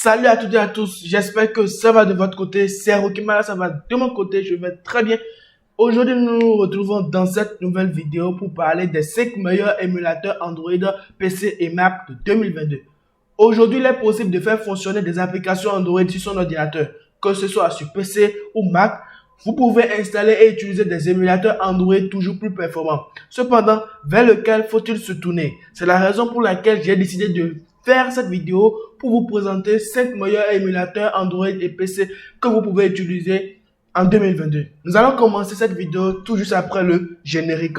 Salut à toutes et à tous, j'espère que ça va de votre côté, c'est Rokimara, ça va de mon côté, je vais très bien. Aujourd'hui, nous nous retrouvons dans cette nouvelle vidéo pour parler des 5 meilleurs émulateurs Android, PC et Mac de 2022. Aujourd'hui, il est possible de faire fonctionner des applications Android sur son ordinateur, que ce soit sur PC ou Mac. Vous pouvez installer et utiliser des émulateurs Android toujours plus performants. Cependant, vers lequel faut-il se tourner? C'est la raison pour laquelle j'ai décidé de faire cette vidéo pour vous présenter 5 meilleurs émulateurs Android et PC que vous pouvez utiliser en 2022. Nous allons commencer cette vidéo tout juste après le générique.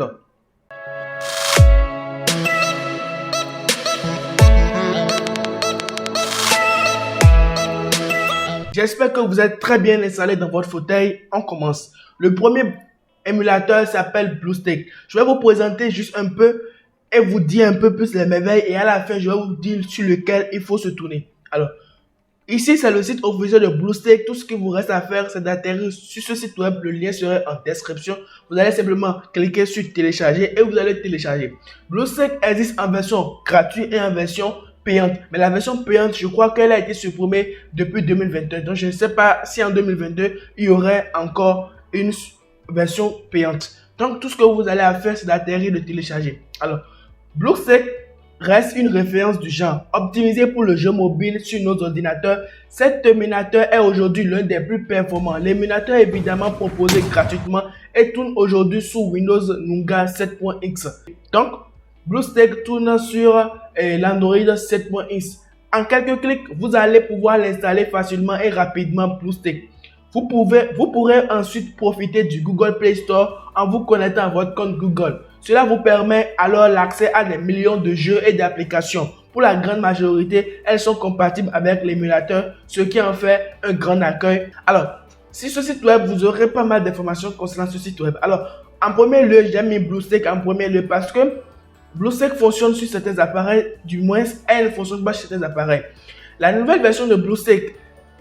J'espère que vous êtes très bien installé dans votre fauteuil. On commence. Le premier émulateur s'appelle BlueStacks. Je vais vous présenter juste un peu et vous dire un peu plus les merveilles. Et à la fin, je vais vous dire sur lequel il faut se tourner. Alors, ici, c'est le site officiel de BlueStacks. Tout ce qu'il vous reste à faire, c'est d'atterrir sur ce site web. Le lien serait en description. Vous allez simplement cliquer sur télécharger et vous allez télécharger. BlueStacks existe en version gratuite et en version payante. Mais la version payante, je crois qu'elle a été supprimée depuis 2021. Donc, je ne sais pas si en 2022, il y aurait encore une version payante. Donc, tout ce que vous allez faire, c'est d'atterrir, de télécharger. Alors, BlueStacks reste une référence du genre, optimisé pour le jeu mobile sur nos ordinateurs. Cet émulateur est aujourd'hui l'un des plus performants. L'émulateur est évidemment proposé gratuitement et tourne aujourd'hui sous Windows Nougat 7.x. Donc, BlueStacks tourne sur l'Android 7.x. En quelques clics, vous allez pouvoir l'installer facilement et rapidement BlueStacks. Vous pourrez ensuite profiter du Google Play Store en vous connectant à votre compte Google. Cela vous permet alors l'accès à des millions de jeux et d'applications. Pour la grande majorité, elles sont compatibles avec l'émulateur, ce qui en fait un grand accueil. Alors, sur ce site web, vous aurez pas mal d'informations concernant ce site web. Alors, en premier lieu, j'ai mis BlueStacks en premier lieu parce que BlueStacks fonctionne sur certains appareils, du moins elle ne fonctionne pas sur certains appareils. La nouvelle version de BlueStacks,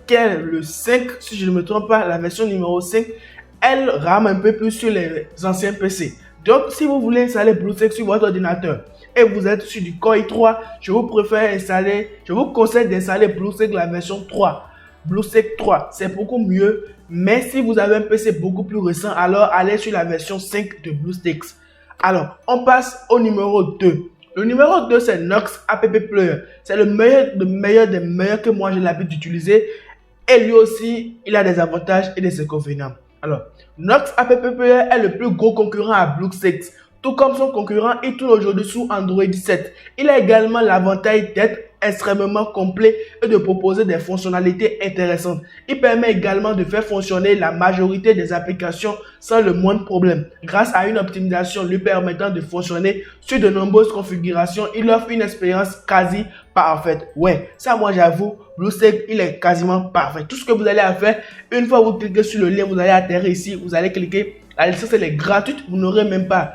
qui est le 5, si je ne me trompe pas, la version numéro 5, elle rame un peu plus sur les anciens PC. Donc, si vous voulez installer BlueStacks sur votre ordinateur et vous êtes sur du Core i3, je vous conseille d'installer BlueStacks la version 3. BlueStacks 3, c'est beaucoup mieux. Mais si vous avez un PC beaucoup plus récent, alors allez sur la version 5 de BlueStacks. Alors, on passe au numéro 2. Le numéro 2, c'est Nox App Player. C'est le meilleur des meilleurs que moi j'ai l'habitude d'utiliser. Et lui aussi, il a des avantages et des inconvénients. Alors, Nox App Player est le plus gros concurrent à BlueStacks. Tout comme son concurrent, il tourne aujourd'hui sous Android 7. Il a également l'avantage d'être extrêmement complet et de proposer des fonctionnalités intéressantes. Il permet également de faire fonctionner la majorité des applications sans le moindre problème. Grâce à une optimisation lui permettant de fonctionner sur de nombreuses configurations, il offre une expérience quasi parfaite. Ouais, ça moi j'avoue, BlueStacks il est quasiment parfait. Tout ce que vous allez faire, une fois vous cliquez sur le lien, vous allez atterrir ici, vous allez cliquer. La licence elle est gratuite, vous n'aurez même pas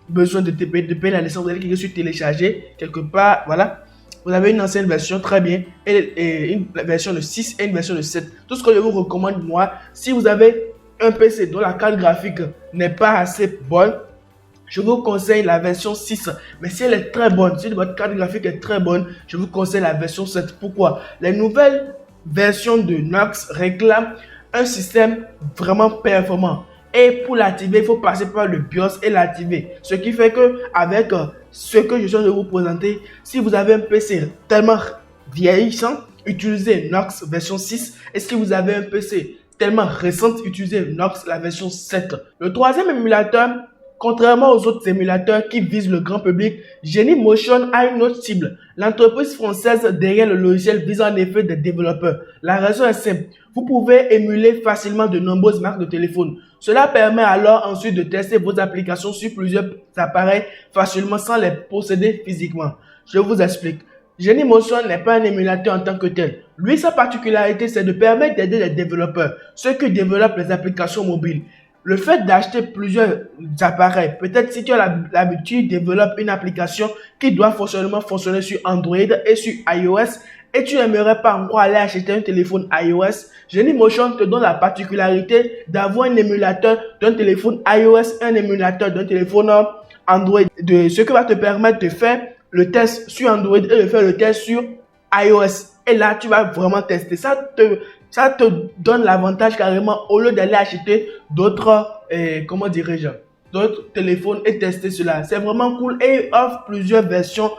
besoin de payer la licence. Vous allez cliquer sur télécharger quelque part, voilà. Vous avez une ancienne version très bien et une version de 6 et une version de 7. Tout ce que je vous recommande moi, si vous avez un PC dont la carte graphique n'est pas assez bonne, je vous conseille la version 6. Mais si elle est très bonne, si votre carte graphique est très bonne, je vous conseille la version 7. Pourquoi? Les nouvelles versions de Nox réclament un système vraiment performant. Et pour l'activer, il faut passer par le BIOS et l'activer. Ce qui fait que avec ce que je viens de vous présenter, si vous avez un PC tellement vieillissant, utilisez Nox version 6. Et si vous avez un PC tellement récent, utilisez Nox la version 7. Le troisième émulateur, contrairement aux autres émulateurs qui visent le grand public, Genymotion a une autre cible. L'entreprise française derrière le logiciel vise en effet des développeurs. La raison est simple. Vous pouvez émuler facilement de nombreuses marques de téléphone. Cela permet alors ensuite de tester vos applications sur plusieurs appareils facilement sans les posséder physiquement. Je vous explique. Genymotion n'est pas un émulateur en tant que tel. Lui, sa particularité, c'est de permettre d'aider les développeurs, ceux qui développent les applications mobiles. Le fait d'acheter plusieurs appareils, peut-être si tu as l'habitude de développer une application qui doit fonctionner sur Android et sur iOS et tu n'aimerais pas encore aller acheter un téléphone iOS, Genymotion te donne la particularité d'avoir un émulateur d'un téléphone iOS et un émulateur d'un téléphone Android. Ce qui va te permettre de faire le test sur Android et de faire le test sur iOS. Et là, tu vas vraiment tester. Ça te donne l'avantage carrément au lieu d'aller acheter d'autres, comment dirais-je, d'autres téléphones et tester cela. C'est vraiment cool et il offre plusieurs versions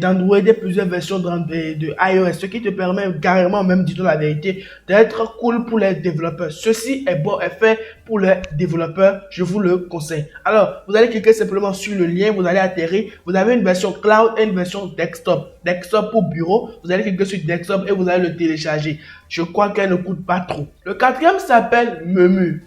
d'Android et plusieurs versions de iOS, ce qui te permet carrément, même disons la vérité, d'être cool pour les développeurs. Ceci est bon et fait pour les développeurs, je vous le conseille. Alors, vous allez cliquer simplement sur le lien, vous allez atterrir, vous avez une version cloud et une version desktop. Desktop pour bureau, vous allez cliquer sur desktop et vous allez le télécharger. Je crois qu'elle ne coûte pas trop. Le quatrième s'appelle Memu.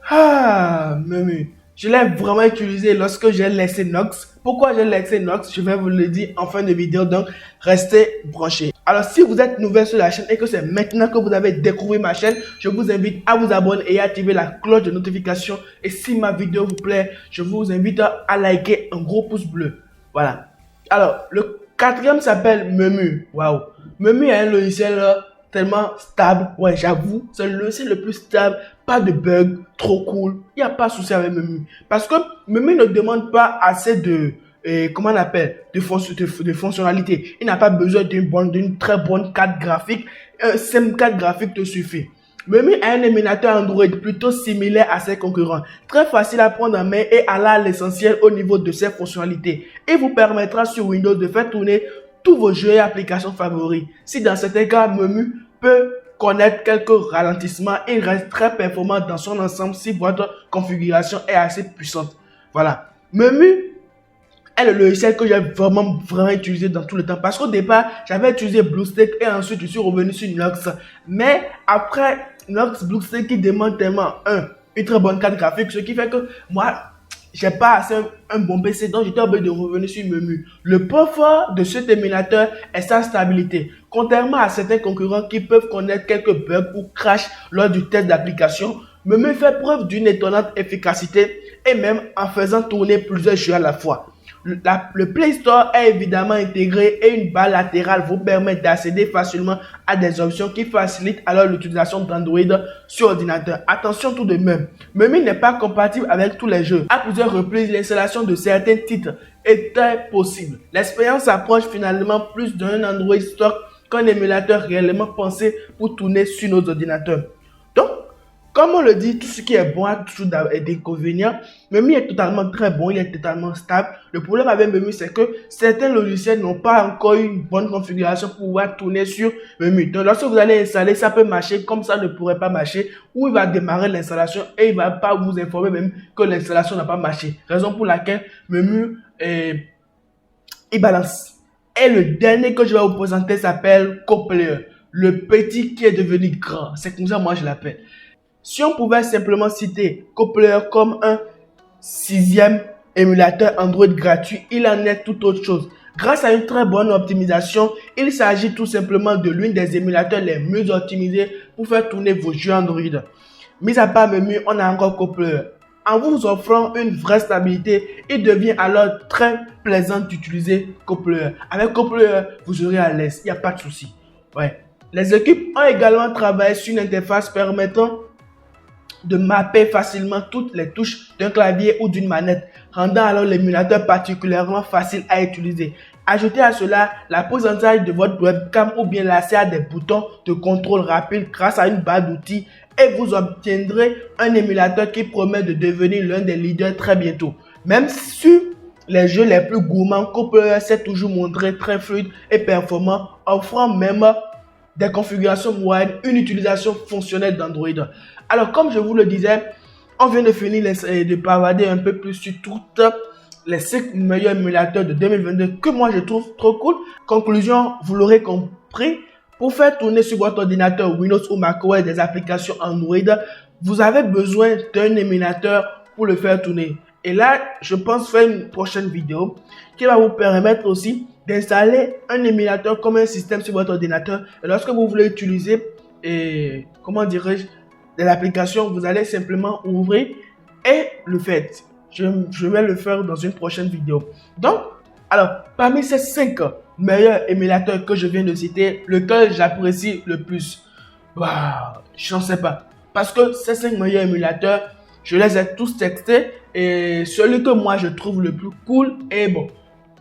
Memu. Je l'ai vraiment utilisé lorsque j'ai laissé Nox. Pourquoi j'ai laissé Nox? Je vais vous le dire en fin de vidéo, donc restez branchés. Alors, si vous êtes nouvel sur la chaîne et que c'est maintenant que vous avez découvert ma chaîne, je vous invite à vous abonner et à activer la cloche de notification. Et si ma vidéo vous plaît, je vous invite à liker un gros pouce bleu. Voilà. Alors, le quatrième s'appelle Memu. Waouh. Memu est un logiciel tellement stable. Ouais, j'avoue, c'est le logiciel le plus stable. Pas de bug, trop cool. Il n'y a pas de souci avec Memu. Parce que Memu ne demande pas assez de, comment on appelle, de fonctionnalité. Il n'a pas besoin d'une très bonne carte graphique. Un simple carte graphique te suffit. Memu est un émulateur Android plutôt similaire à ses concurrents. Très facile à prendre en main et aller à l'essentiel au niveau de ses fonctionnalités. Il vous permettra sur Windows de faire tourner tous vos jeux et applications favoris. Si dans certains cas, Memu peut connaître quelques ralentissements, il reste très performant dans son ensemble si votre configuration est assez puissante. Voilà. Memu est le logiciel que j'ai vraiment utilisé dans tout le temps. Parce qu'au départ, j'avais utilisé BlueStack et ensuite je suis revenu sur Nox. Mais après Nox, BlueStack qui demande tellement une très bonne carte graphique, ce qui fait que moi, j'ai pas assez un bon PC, donc j'étais obligé de revenir sur Memu. Le point fort de cet émulateur est sa stabilité. Contrairement à certains concurrents qui peuvent connaître quelques bugs ou crash lors du test d'application, Memu fait preuve d'une étonnante efficacité et même en faisant tourner plusieurs jeux à la fois. Le Play Store est évidemment intégré et une barre latérale vous permet d'accéder facilement à des options qui facilitent alors l'utilisation d'Android sur ordinateur. Attention tout de même, Memu n'est pas compatible avec tous les jeux. À plusieurs reprises, l'installation de certains titres était possible. L'expérience approche finalement plus d'un Android stock qu'un émulateur réellement pensé pour tourner sur nos ordinateurs. Donc, comme on le dit, tout ce qui est bon a toujours des inconvénients. Memu est totalement très bon, il est totalement stable. Le problème avec Memu, c'est que certains logiciels n'ont pas encore une bonne configuration pour pouvoir tourner sur Memu. Donc, lorsque vous allez installer, ça peut marcher comme ça ne pourrait pas marcher. Ou il va démarrer l'installation et il ne va pas vous informer même que l'installation n'a pas marché. Raison pour laquelle Memu, il balance. Et le dernier que je vais vous présenter s'appelle CoPlayer. Le petit qui est devenu grand. C'est comme ça moi je l'appelle. Si on pouvait simplement citer CoPlayer comme un sixième émulateur Android gratuit, il en est tout autre chose. Grâce à une très bonne optimisation, il s'agit tout simplement de l'une des émulateurs les mieux optimisés pour faire tourner vos jeux Android. Mis à part Memu, on a encore CoPlayer. En vous offrant une vraie stabilité, il devient alors très plaisant d'utiliser CoPlayer. Avec CoPlayer, vous serez à l'aise, il n'y a pas de souci. Ouais. Les équipes ont également travaillé sur une interface permettant de mapper facilement toutes les touches d'un clavier ou d'une manette, rendant alors l'émulateur particulièrement facile à utiliser. Ajoutez à cela la prise en charge de votre webcam ou bien l'accès à des boutons de contrôle rapide grâce à une barre d'outils et vous obtiendrez un émulateur qui promet de devenir l'un des leaders très bientôt. Même sur les jeux les plus gourmands, CoPlayer s'est toujours montré très fluide et performant, offrant même des configurations moyennes, une utilisation fonctionnelle d'Android. Alors, comme je vous le disais, on vient de finir de bavarder un peu plus sur toutes les 5 meilleurs émulateurs de 2022 que moi je trouve trop cool. Conclusion, vous l'aurez compris, pour faire tourner sur votre ordinateur Windows ou macOS des applications Android, vous avez besoin d'un émulateur pour le faire tourner. Et là, je pense faire une prochaine vidéo qui va vous permettre aussi d'installer un émulateur comme un système sur votre ordinateur. Et lorsque vous voulez utiliser, comment dirais-je, de l'application, vous allez simplement ouvrir et le faites. Je vais le faire dans une prochaine vidéo. Donc, alors, parmi ces 5 meilleurs émulateurs que je viens de citer, lequel j'apprécie le plus? Je n'en sais pas. Parce que ces 5 meilleurs émulateurs, je les ai tous testés et celui que moi je trouve le plus cool et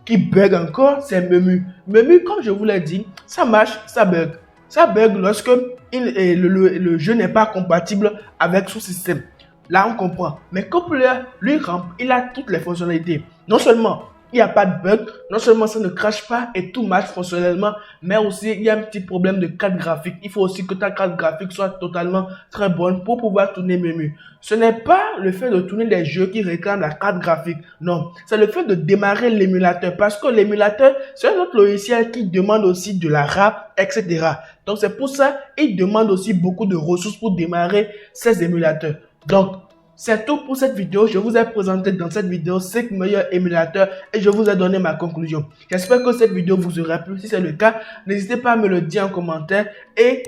qui bug encore, c'est Memu. Memu, comme je vous l'ai dit, ça marche, ça bug. Ça bug lorsque le jeu n'est pas compatible avec son système. Là, on comprend. Mais Coppola, lui, il a toutes les fonctionnalités. Non seulement il n'y a pas de bug, non seulement ça ne crache pas et tout marche fonctionnellement, mais aussi il y a un petit problème de carte graphique. Il faut aussi que ta carte graphique soit totalement très bonne pour pouvoir tourner menu. Ce n'est pas le fait de tourner les jeux qui réclament la carte graphique, non. C'est le fait de démarrer l'émulateur parce que l'émulateur, c'est un autre logiciel qui demande aussi de la RAM, etc. Donc c'est pour ça qu'il demande aussi beaucoup de ressources pour démarrer ces émulateurs. Donc, c'est tout pour cette vidéo. Je vous ai présenté dans cette vidéo 5 meilleurs émulateurs et je vous ai donné ma conclusion. J'espère que cette vidéo vous aura plu. Si c'est le cas, n'hésitez pas à me le dire en commentaire et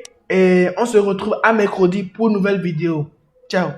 on se retrouve à mercredi pour une nouvelle vidéo. Ciao.